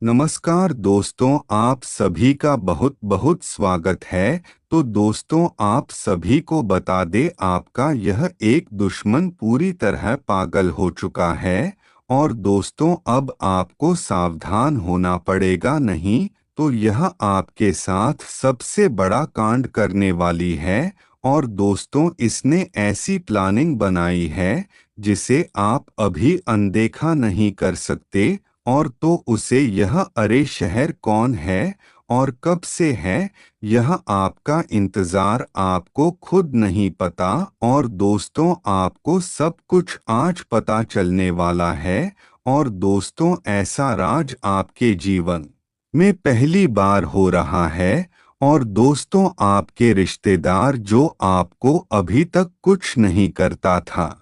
नमस्कार दोस्तों, आप सभी का बहुत बहुत स्वागत है। तो दोस्तों, आप सभी को बता दे, आपका यह एक दुश्मन पूरी तरह पागल हो चुका है। और दोस्तों, अब आपको सावधान होना पड़ेगा, नहीं तो यह आपके साथ सबसे बड़ा कांड करने वाली है। और दोस्तों, इसने ऐसी प्लानिंग बनाई है जिसे आप अभी अनदेखा नहीं कर सकते। और तो उसे यह अरे शहर कौन है और कब से है, यह आपका इंतजार आपको खुद नहीं पता। और दोस्तों, आपको सब कुछ आज पता चलने वाला है। और दोस्तों, ऐसा राज आपके जीवन में पहली बार हो रहा है। और दोस्तों, आपके रिश्तेदार जो आपको अभी तक कुछ नहीं करता था,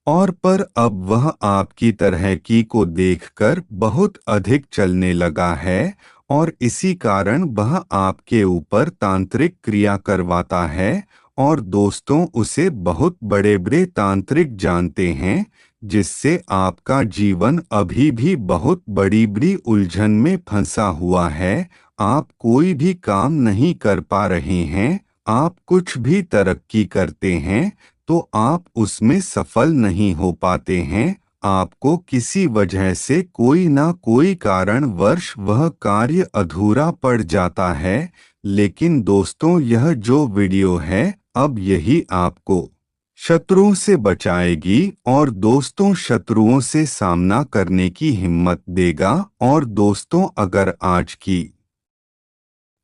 और पर अब वह आपकी तरह की को देखकर बहुत अधिक चलने लगा है। और इसी कारण वह आपके ऊपर तांत्रिक क्रिया करवाता है। और दोस्तों, उसे बहुत बड़े बड़े तांत्रिक जानते हैं, जिससे आपका जीवन अभी भी बहुत बड़ी बड़ी उलझन में फंसा हुआ है। आप कोई भी काम नहीं कर पा रहे हैं, आप कुछ भी तरक्की करते हैं तो आप उसमें सफल नहीं हो पाते हैं। आपको किसी वजह से कोई ना कोई कारणवश वह कार्य अधूरा पड़ जाता है। लेकिन दोस्तों, यह जो वीडियो है, अब यही आपको शत्रुओं से बचाएगी। और दोस्तों, शत्रुओं से सामना करने की हिम्मत देगा। और दोस्तों, अगर आज की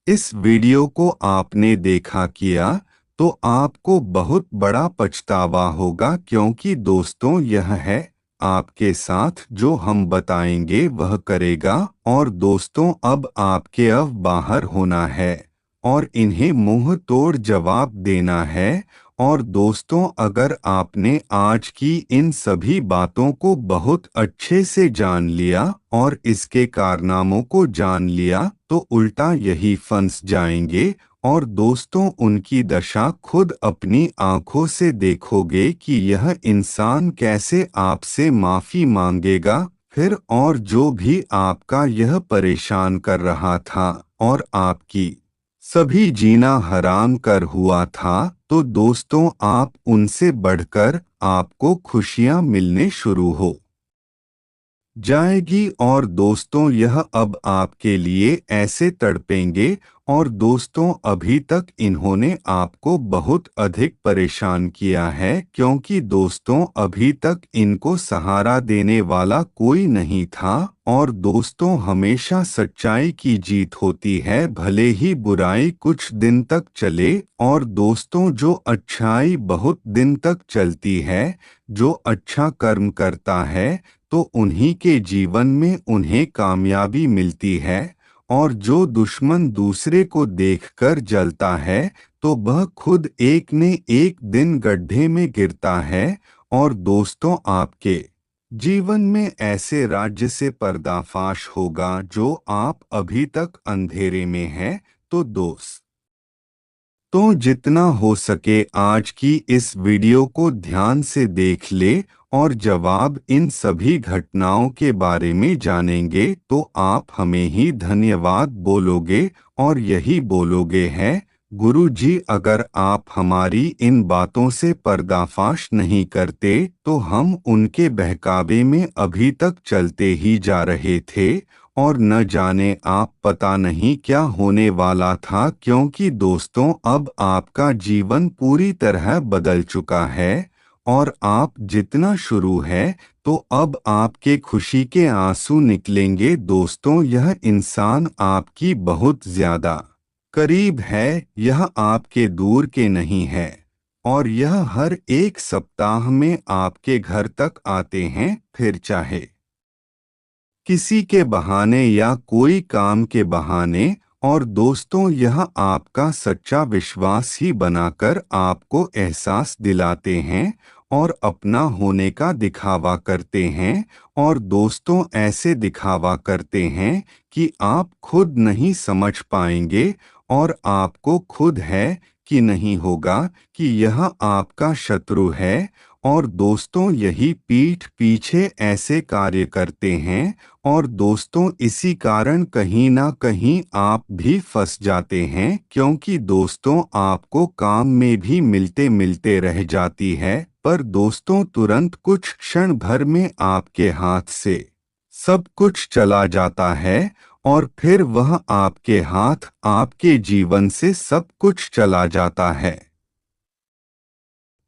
इस वीडियो को आपने देखा किया तो आपको बहुत बड़ा पछतावा होगा, क्योंकि दोस्तों, यह है आपके साथ जो हम बताएंगे वह करेगा। और दोस्तों, अब आपके अब बाहर होना है और इन्हें मुंह तोड़ जवाब देना है। और दोस्तों, अगर आपने आज की इन सभी बातों को बहुत अच्छे से जान लिया और इसके कारनामों को जान लिया तो उल्टा यही फंस जाएंगे। और दोस्तों, उनकी दशा खुद अपनी आंखों से देखोगे कि यह इंसान कैसे आपसे माफी मांगेगा फिर, और जो भी आपका यह परेशान कर रहा था और आपकी सभी जीना हराम कर हुआ था, तो दोस्तों, आप उनसे बढ़कर आपको खुशियां मिलने शुरू हो जाएगी। और दोस्तों, यह अब आपके लिए ऐसे तड़पेंगे। और दोस्तों, अभी तक इन्होंने आपको बहुत अधिक परेशान किया है, क्योंकि दोस्तों, अभी तक इनको सहारा देने वाला कोई नहीं था। और दोस्तों, हमेशा सच्चाई की जीत होती है, भले ही बुराई कुछ दिन तक चले। और दोस्तों, जो अच्छाई बहुत दिन तक चलती है, जो अच्छा कर्म करता है, तो उन्हीं के जीवन में उन्हें कामयाबी मिलती है। और जो दुश्मन दूसरे को देखकर जलता है, तो वह खुद एक न एक दिन गड्ढे में गिरता है। और दोस्तों, आपके जीवन में ऐसे राज्य से पर्दाफाश होगा जो आप अभी तक अंधेरे में हैं। तो दोस्त, तो जितना हो सके आज की इस वीडियो को ध्यान से देख ले, और जवाब इन सभी घटनाओं के बारे में जानेंगे तो आप हमें ही धन्यवाद बोलोगे। और यही बोलोगे है, गुरु जी, अगर आप हमारी इन बातों से पर्दाफाश नहीं करते तो हम उनके बहकावे में अभी तक चलते ही जा रहे थे, और न जाने आप पता नहीं क्या होने वाला था। क्योंकि दोस्तों, अब आपका जीवन पूरी तरह बदल चुका है। और आप जितना शुरू है, तो अब आपके खुशी के आंसू निकलेंगे। दोस्तों, यह इंसान आपकी बहुत ज्यादा करीब है, यह आपके दूर के नहीं है। और यह हर एक सप्ताह में आपके घर तक आते हैं, फिर चाहे किसी के बहाने या कोई काम के बहाने। और दोस्तों, यह आपका सच्चा विश्वास ही बनाकर आपको एहसास दिलाते हैं और अपना होने का दिखावा करते हैं। और दोस्तों, ऐसे दिखावा करते हैं कि आप खुद नहीं समझ पाएंगे, और आपको खुद है कि नहीं होगा कि यह आपका शत्रु है। और दोस्तों, यही पीठ पीछे ऐसे कार्य करते हैं। और दोस्तों इसी कारण कहीं ना कहीं आप भी फंस जाते हैं, क्योंकि दोस्तों आपको काम में भी मिलते मिलते रह जाती है, पर दोस्तों तुरंत कुछ क्षण भर में आपके हाथ से सब कुछ चला जाता है और फिर वह आपके हाथ आपके जीवन से सब कुछ चला जाता है।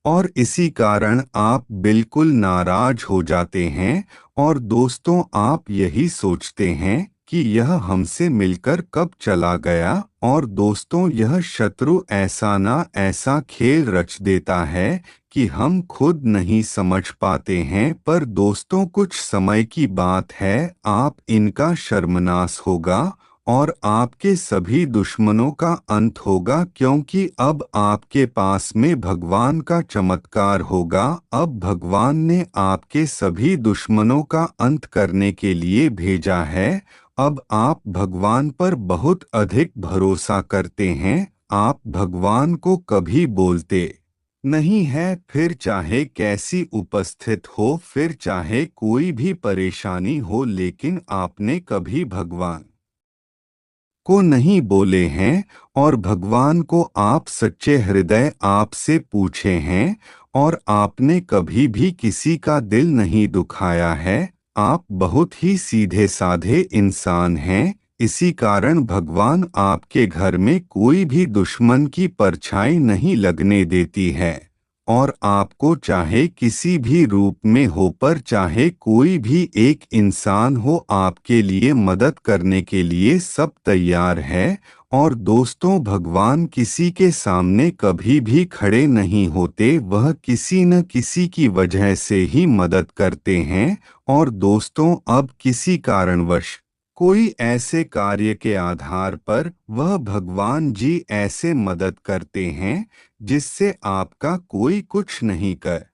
और इसी कारण आप बिल्कुल नाराज हो जाते हैं और दोस्तों आप यही सोचते हैं कि यह हमसे मिलकर कब चला गया, और दोस्तों यह शत्रु ऐसा ना ऐसा खेल रच देता है कि हम खुद नहीं समझ पाते हैं, पर दोस्तों कुछ समय की बात है, आप इनका सर्वनाश होगा और आपके सभी दुश्मनों का अंत होगा, क्योंकि अब आपके पास में भगवान का चमत्कार होगा। अब भगवान ने आपके सभी दुश्मनों का अंत करने के लिए भेजा है। अब आप भगवान पर बहुत अधिक भरोसा करते हैं, आप भगवान को कभी बोलते नहीं है, फिर चाहे कैसी उपस्थित हो, फिर चाहे कोई भी परेशानी हो, लेकिन आपने कभी भगवान को नहीं बोले हैं। और भगवान को आप सच्चे हृदय आपसे पूछे हैं, और आपने कभी भी किसी का दिल नहीं दुखाया है। आप बहुत ही सीधे साधे इंसान हैं, इसी कारण भगवान आपके घर में कोई भी दुश्मन की परछाई नहीं लगने देती है। और आपको चाहे किसी भी रूप में हो, पर चाहे कोई भी एक इंसान हो, आपके लिए मदद करने के लिए सब तैयार है। और दोस्तों भगवान किसी के सामने कभी भी खड़े नहीं होते, वह किसी न किसी की वजह से ही मदद करते हैं। और दोस्तों अब किसी कारणवश कोई ऐसे कार्य के आधार पर वह भगवान जी ऐसे मदद करते हैं जिससे आपका कोई कुछ नहीं कर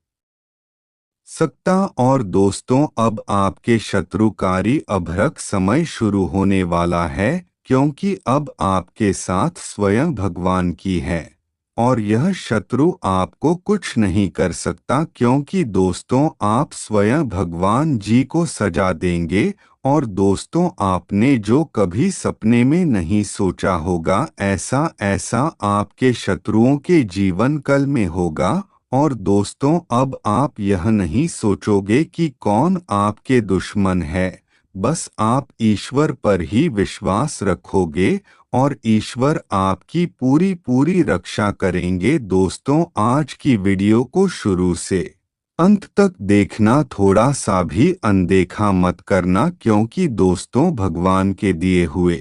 सकता। और दोस्तों अब आपके शत्रुकारी अभ्रक समय शुरू होने वाला है, क्योंकि अब आपके साथ स्वयं भगवान की है और यह शत्रु आपको कुछ नहीं कर सकता, क्योंकि दोस्तों आप स्वयं भगवान जी को सजा देंगे। और दोस्तों आपने जो कभी सपने में नहीं सोचा होगा, ऐसा ऐसा आपके शत्रुओं के जीवन काल में होगा। और दोस्तों अब आप यह नहीं सोचोगे कि कौन आपके दुश्मन है, बस आप ईश्वर पर ही विश्वास रखोगे और ईश्वर आपकी पूरी पूरी रक्षा करेंगे। दोस्तों आज की वीडियो को शुरू से अंत तक देखना, थोड़ा सा भी अनदेखा मत करना, क्योंकि दोस्तों भगवान के दिए हुए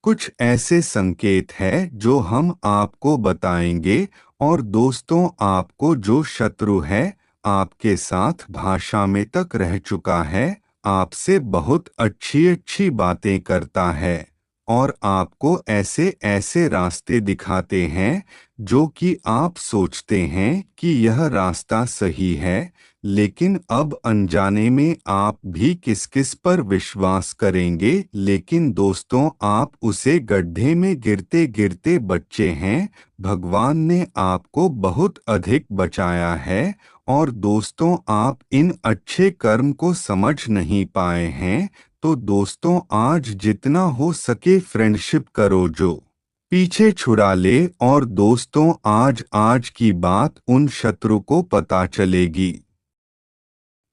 कुछ ऐसे संकेत है जो हम आपको बताएंगे। और दोस्तों आपको जो शत्रु है आपके साथ भाषा में तक रह चुका है, आपसे बहुत अच्छी अच्छी बातें करता है और आपको ऐसे ऐसे रास्ते दिखाते हैं जो कि आप सोचते हैं कि यह रास्ता सही है, लेकिन अब अनजाने में आप भी किस किस पर विश्वास करेंगे। लेकिन दोस्तों आप उसे गड्ढे में गिरते गिरते बच्चे हैं, भगवान ने आपको बहुत अधिक बचाया है। और दोस्तों आप इन अच्छे कर्म को समझ नहीं पाए हैं, तो दोस्तों आज जितना हो सके फ्रेंडशिप करो जो पीछे छुड़ा ले। और दोस्तों आज आज की बात उन शत्रु को पता चलेगी।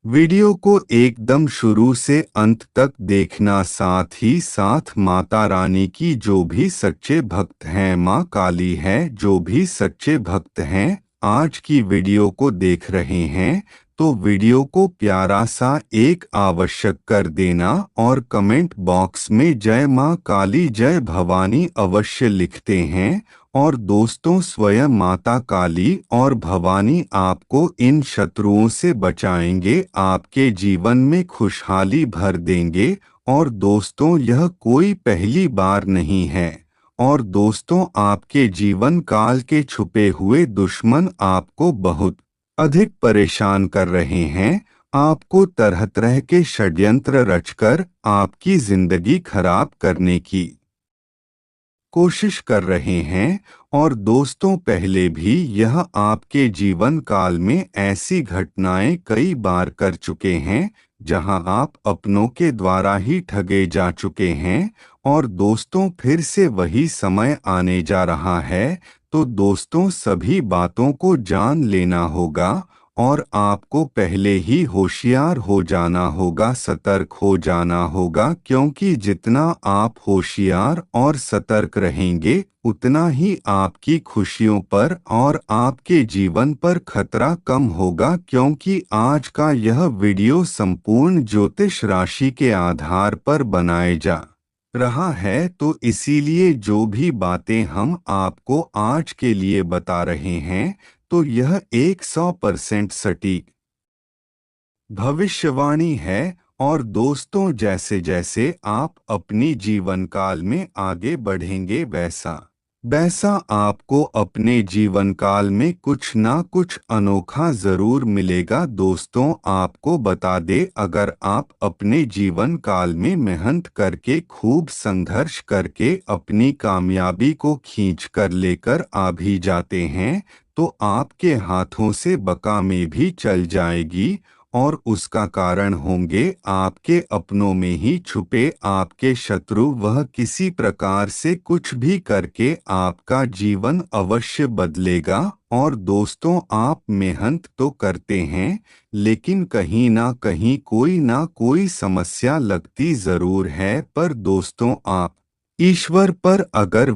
वीडियो को एकदम शुरू से अंत तक देखना, साथ ही साथ माता रानी की जो भी सच्चे भक्त हैं, माँ काली है, जो भी सच्चे भक्त हैं आज की वीडियो को देख रहे हैं, तो वीडियो को प्यारा सा एक आवश्यक कर देना और कमेंट बॉक्स में जय माँ काली जय भवानी अवश्य लिखते हैं। और दोस्तों स्वयं माता काली और भवानी आपको इन शत्रुओं से बचाएंगे, आपके जीवन में खुशहाली भर देंगे। और दोस्तों यह कोई पहली बार नहीं है। और दोस्तों आपके जीवन काल के छुपे हुए दुश्मन आपको बहुत अधिक परेशान कर रहे हैं, आपको तरह तरह के षड्यंत्र रचकर आपकी जिंदगी खराब करने की कोशिश कर रहे हैं। और दोस्तों पहले भी यह आपके जीवन काल में ऐसी घटनाएं कई बार कर चुके हैं, जहां आप अपनों के द्वारा ही ठगे जा चुके हैं। और दोस्तों, फिर से वही समय आने जा रहा है। तो दोस्तों, सभी बातों को जान लेना होगा और आपको पहले ही होशियार हो जाना होगा, सतर्क हो जाना होगा, क्योंकि जितना आप होशियार और सतर्क रहेंगे उतना ही आपकी खुशियों पर और आपके जीवन पर खतरा कम होगा। क्योंकि आज का यह वीडियो संपूर्ण ज्योतिष राशि के आधार पर बनाए जा रहा है, तो इसीलिए जो भी बातें हम आपको आज के लिए बता रहे हैं, तो यह 100% सटीक भविष्यवाणी है। और दोस्तों, जैसे जैसे आप अपनी जीवन काल में आगे बढ़ेंगे वैसा वैसा आपको अपने जीवन काल में कुछ ना कुछ अनोखा जरूर मिलेगा। दोस्तों, आपको बता दे, अगर आप अपने जीवन काल में मेहनत करके खूब संघर्ष करके अपनी कामयाबी को खींच कर लेकर आ भी जाते हैं, तो आपके हाथों से बका में भी चल जाएगी। और उसका कारण होंगे आपके अपनों में ही छुपे आपके शत्रु। वह किसी प्रकार से कुछ भी करके आपका जीवन अवश्य बदलेगा। और दोस्तों, आप मेहनत तो करते हैं, लेकिन कहीं ना कोई समस्या लगती जरूर है। पर दोस्तों, आप ईश्वर पर अगर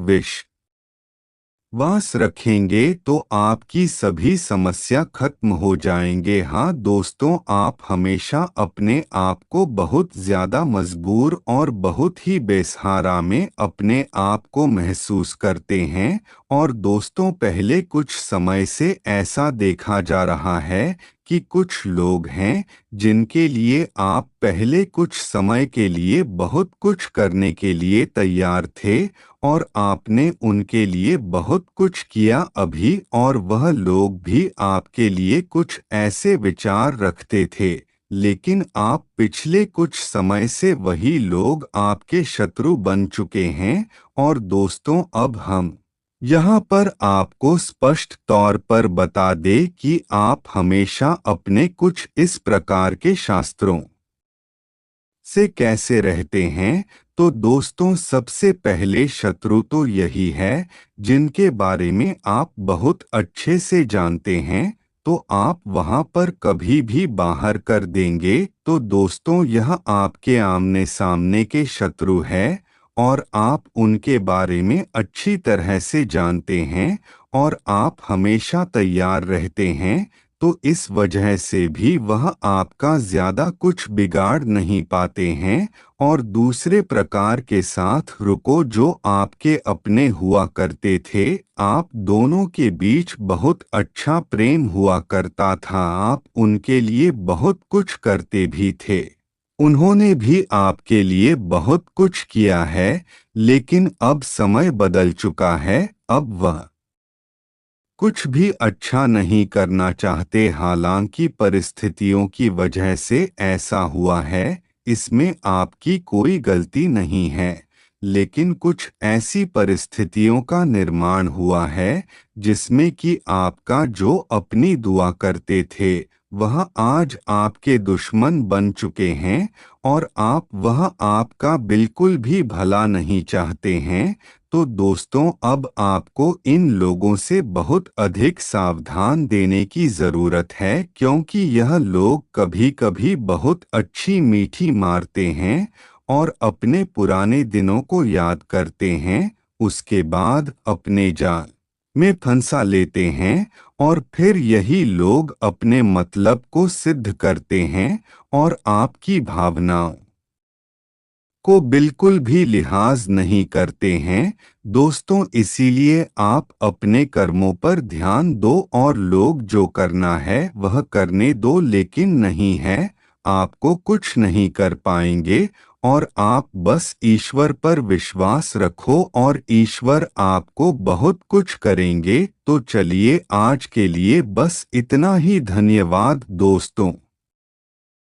वास रखेंगे तो आपकी सभी समस्या खत्म हो जाएंगे। हाँ दोस्तों, आप हमेशा अपने आप को बहुत ज्यादा मजबूर और बहुत ही बेसहारा में अपने आप को महसूस करते हैं। और दोस्तों, पहले कुछ समय से ऐसा देखा जा रहा है कि कुछ लोग हैं जिनके लिए आप पहले कुछ समय के लिए बहुत कुछ करने के लिए तैयार थे और आपने उनके लिए बहुत कुछ किया अभी। और वह लोग भी आपके लिए कुछ ऐसे विचार रखते थे, लेकिन आप पिछले कुछ समय से वही लोग आपके शत्रु बन चुके हैं। और दोस्तों, अब हम यहाँ पर आपको स्पष्ट तौर पर बता दें कि आप हमेशा अपने कुछ इस प्रकार के शास्त्रों से कैसे रहते हैं। तो दोस्तों, सबसे पहले शत्रु तो यही है जिनके बारे में आप बहुत अच्छे से जानते हैं, तो आप वहां पर कभी भी बाहर कर देंगे। तो दोस्तों, यह आपके आमने सामने के शत्रु है और आप उनके बारे में अच्छी तरह से जानते हैं और आप हमेशा तैयार रहते हैं। तो इस वजह से भी वह आपका ज्यादा कुछ बिगाड़ नहीं पाते हैं। और दूसरे प्रकार के साथ रुको, जो आपके अपने हुआ करते थे, आप दोनों के बीच बहुत अच्छा प्रेम हुआ करता था, आप उनके लिए बहुत कुछ करते भी थे, उन्होंने भी आपके लिए बहुत कुछ किया है। लेकिन अब समय बदल चुका है, अब वह कुछ भी अच्छा नहीं करना चाहते। हालांकि परिस्थितियों की वजह से ऐसा हुआ है, इसमें आपकी कोई गलती नहीं है, लेकिन कुछ ऐसी परिस्थितियों का निर्माण हुआ है जिसमें कि आपका जो अपनी दुआ करते थे वह आज आपके दुश्मन बन चुके हैं और वह आपका बिल्कुल भी भला नहीं चाहते हैं। तो दोस्तों, अब आपको इन लोगों से बहुत अधिक सावधान देने की जरूरत है, क्योंकि यह लोग कभी कभी बहुत अच्छी मीठी मारते हैं और अपने पुराने दिनों को याद करते हैं, उसके बाद अपने जाल में फंसा लेते हैं और फिर यही लोग अपने मतलब को सिद्ध करते हैं और आपकी भावनाओं को बिल्कुल भी लिहाज नहीं करते हैं। दोस्तों, इसीलिए आप अपने कर्मों पर ध्यान दो और लोग जो करना है वह करने दो, लेकिन नहीं है आपको कुछ नहीं कर पाएंगे। और आप बस ईश्वर पर विश्वास रखो और ईश्वर आपको बहुत कुछ करेंगे। तो चलिए, आज के लिए बस इतना ही। धन्यवाद दोस्तों।